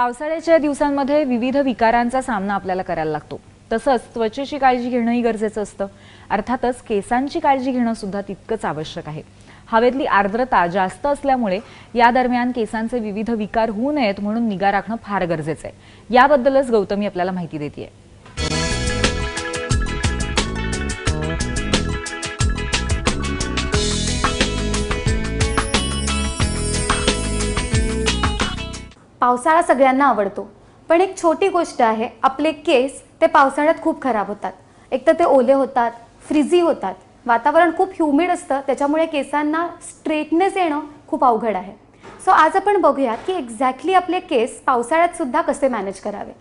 पावसाळ्याच्या दिवसांमध्ये विविध विकारांचा सामना आपल्याला करायला लागतो. तसंच त्वचेची काळजी घेणंही गरजेचं असतं. अर्थातच केसांची काळजी घेणं सुद्धा तितकंच आवश्यक आहे. हवेतली आर्द्रता जास्त असल्यामुळे या दरम्यान केसांचे विविध विकार होऊ नयेत म्हणून निगा राखणं फार गरजेचं आहे. याबद्दलच गौतमी आपल्याला माहिती देतेय. पावसाळा सगळ्यांना आवडतो, पण एक छोटी गोष्ट आहे, आपले केस ते पावसाळ्यात खूप खराब होतात. एक तर ते ओले होतात, फ्रिझी होतात, वातावरण खूप ह्युमिड असतं, त्याच्यामुळे केसांना स्ट्रेटनेस येणं खूप अवघड आहे. सो आज आपण बघूया की एक्झॅक्टली आपले केस पावसाळ्यात सुद्धा कसे मॅनेज करावे.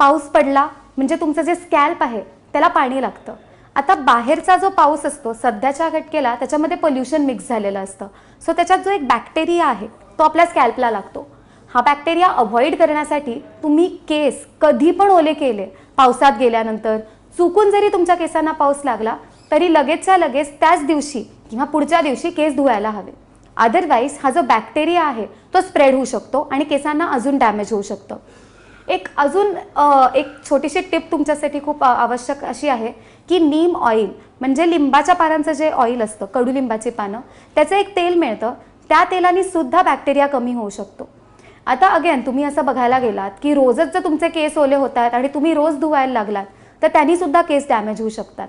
पाऊस पडला म्हणजे तुमचं जे स्कॅल्प आहे त्याला पाणी लागतं. आता बाहेरचा जो पाऊस असतो सध्याच्या घटकेला त्याच्यामध्ये पोल्युशन मिक्स झालेलं असतं. सो त्याच्यात जो एक बॅक्टेरिया आहे तो आपल्या स्कॅल्पला लागतो. हा बॅक्टेरिया अवॉइड करण्यासाठी तुम्ही केस कधी पण ओले केले, पावसात गेल्यानंतर चुकून जरी तुमच्या केसांना पाऊस लागला तरी लगेचच्या लगेच त्याच दिवशी किंवा पुढच्या दिवशी केस धुवायला हवे. अदरवाईज हा जो बॅक्टेरिया आहे तो स्प्रेड होऊ शकतो आणि केसांना अजून डॅमेज होऊ शकतं. एक छोटीशी टिप तुमच्यासाठी खूप आवश्यक अशी आहे की नीम ऑइल म्हणजे लिंबाच्या पानांचं जे ऑइल असतं, कडुलिंबाची पानं, त्याचं एक तेल मिळतं. त्या तेलाने सुद्धा बॅक्टेरिया कमी होऊ शकतो. आता अगेन तुम्ही असं बघायला गेलात की रोजच जर तुमचे केस ओले होतात आणि तुम्ही रोज धुवायला लागलात तर त्यांनी सुद्धा केस डॅमेज होऊ शकतात.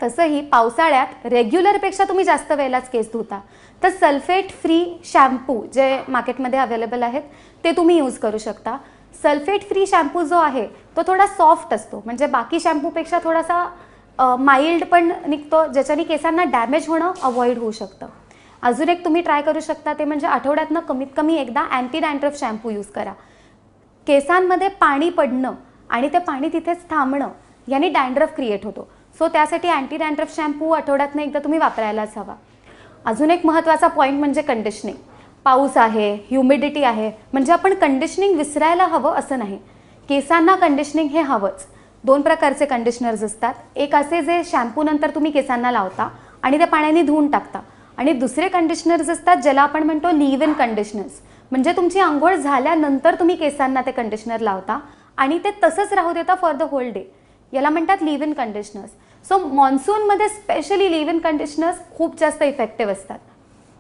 तसंही पावसाळ्यात रेग्युलरपेक्षा तुम्ही जास्त वेळेलाच केस धुता तर सल्फेट फ्री शॅम्पू जे मार्केटमध्ये अवेलेबल आहेत ते तुम्ही यूज करू शकता. सल्फेट फ्री शॅम्पू जो आहे तो थोडा सॉफ्ट असतो, म्हणजे बाकी शॅम्पूपेक्षा थोडासा माइल्ड पण निघतो, ज्याच्याने केसांना डॅमेज होणं अवॉइड होऊ शकतं. अजून एक तुम्ही ट्राय करू शकता ते म्हणजे आठवड्यातनं कमीत कमी एकदा अँटी डॅन्ड्रफ शॅम्पू यूज करा. केसांमध्ये पाणी पडणं आणि ते पाणी तिथेच थांबणं याने डॅन्ड्रफ क्रिएट होतो. सो त्यासाठी अँटी डॅन्ड्रफ शॅम्पू आठवड्यातनं एकदा तुम्ही वापरायलाच हवा. अजून एक महत्त्वाचा पॉईंट म्हणजे कंडिशनिंग. पाऊस आहे, ह्युमिडिटी आहे म्हणजे आपण कंडिशनिंग विसरायला हवं असं नाही. केसांना कंडिशनिंग हे हवंच. दोन प्रकारचे कंडिशनर्स असतात. एक असे जे शॅम्पू नंतर तुम्ही केसांना लावता आणि त्या पाण्याने धुवून टाकता, आणि दुसरे कंडिशनर्स असतात ज्याला आपण म्हणतो लिव्ह इन कंडिशनर्स, म्हणजे तुमची आंघोळ झाल्यानंतर तुम्ही केसांना ते कंडिशनर लावता आणि ते तसंच राहू देता फॉर द होल डे. याला म्हणतात लिव्ह इन कंडिशनर्स. सो मॉन्सूनमध्ये स्पेशली लिव्ह इन कंडिशनर्स खूप जास्त इफेक्टिव्ह असतात.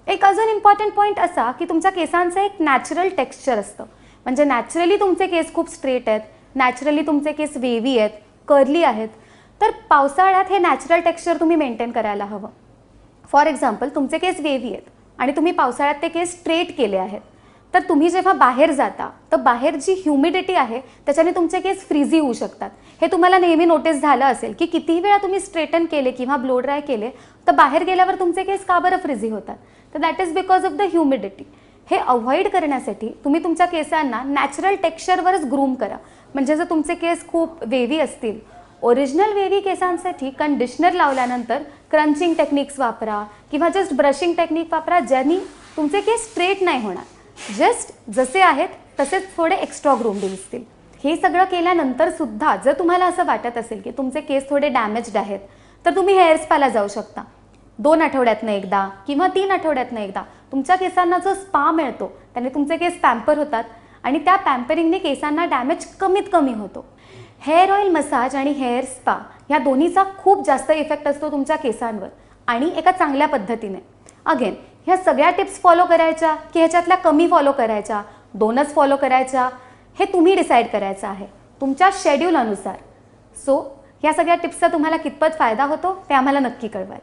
एक अजून इम्पॉर्टंट पॉईंट असा की तुमच्या केसांचं एक नॅचरल टेक्स्चर असतं, म्हणजे नॅचरली तुमचे केस खूप स्ट्रेट आहेत, नॅचरली तुमचे केस वेव्ही आहेत, कर्ली आहेत. तर पावसाळ्यात हे नॅचरल टेक्स्चर तुम्ही मेंटेन करायला हवं. फॉर एक्झाम्पल तुमचे केस वेव्ही आहेत आणि तुम्ही पावसाळ्यात ते केस स्ट्रेट केले आहेत, तर तुम्ही जेव्हा बाहेर जाता तर बाहेर जी ह्युमिडिटी आहे त्याच्याने तुमचे केस फ्रीझी होऊ शकतात. हे तुम्हाला नेहमी नोटीस झालं असेल की कितीही वेळा तुम्ही स्ट्रेटन केले किंवा ब्लो ड्राय केले तर बाहेर गेल्यावर तुमचे केस का बरं फ्रीझी होतात, तर that is because of the humidity. हे अवॉइड करण्यासाठी तुम्ही तुमच्या केसांना नॅचरल टेक्स्चरवरच ग्रूम करा. म्हणजे जर तुमचे केस खूप वेव्ही असतील, ओरिजिनल वेव्ही केसांसाठी कंडिशनर लावल्यानंतर क्रंचिंग टेक्निक्स वापरा किंवा जस्ट ब्रशिंग टेक्निक वापरा, ज्यांनी तुमचे केस स्ट्रेट नाही होणार, जस्ट जसे आहेत तसेच थोडे एक्स्ट्रा ग्रूम्ड दिसतील. हे सगळं केल्यानंतर सुद्धा जर तुम्हाला असं वाटत असेल की तुमचे केस थोडे डॅमेज्ड आहेत तर तुम्ही हेअर स्पाला जाऊ शकता. 2 आठवड्यातनं एकदा किंवा 3 आठवड्यातनं एकदा तुमच्या केसांना जो स्पा मिळतो त्याने तुमचे केस पॅम्पर होतात आणि त्या पॅम्परिंगने केसांना डॅमेज कमीत कमी होतो. हेअर ऑइल मसाज आणि हेअर स्पा या दोन्हीचा खूप जास्त इफेक्ट असतो तुमच्या केसांवर आणि एका चांगल्या पद्धतीने. अगेन ह्या सगळ्या टिप्स फॉलो करायच्या की ह्याच्यातल्या कमी फॉलो करायच्या, 2च फॉलो करायच्या, हे तुम्ही डिसाईड करायचं आहे तुमच्या शेड्यूल अनुसार. सो ह्या सगळ्या टिप्सचा तुम्हाला कितपत फायदा होतो ते आम्हाला नक्की कळवाल.